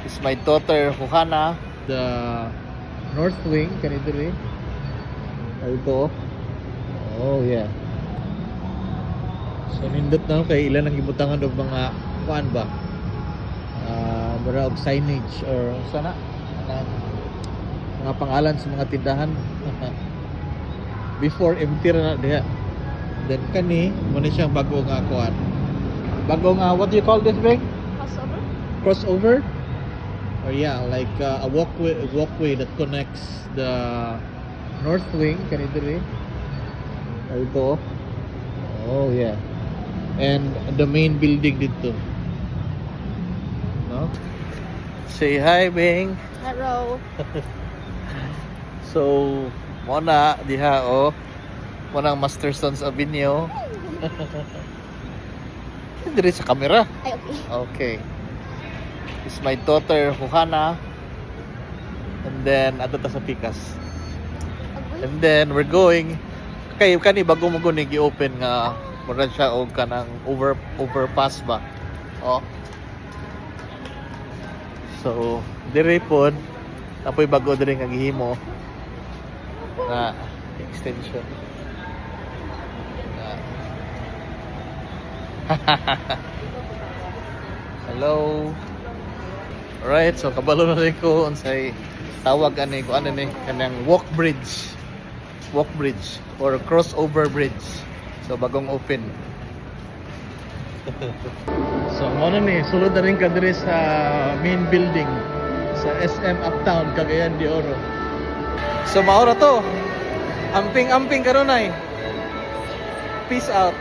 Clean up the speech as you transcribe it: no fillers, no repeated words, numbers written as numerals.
is my daughter Juhana. The north wing, kanito rin. Ito. Oh yeah. So nindot na kay ilan ang gibutangan og mga kuan ba? Bara og signage or sana mga pangalan sa mga tindahan. Before empty ra na diha. Then kani mo ni siyang bago nga kuan. Bago nga, what do you call this thing? Crossover? Crossover? Or yeah, like a walkway that connects the north wing, kanito rin. Ito. Oh yeah. And the main building dito. No? Say hi, Bing. Hello. So, muna diha oh. Muna ang Mastersons Avenue. Diri sa camera. Ay, okay. Okay. It's my daughter Juhana. And then ato ta sa Pikas. And then we're going kay kani bago mo guni gi-open nga mura siya og kanang overpass ba. Oh. So, dire pod apoy bago dire nga gihimo na extension. Hello. Alright, so kabalo na rin ko unsay tawag ani ko ano ni kanang walk bridge or crossover bridge. So bagong open. So mo na ni sulod na rin ka diri sa main building sa SM Uptown Cagayan de Oro. So mao na to. Amping karon ay. Peace out.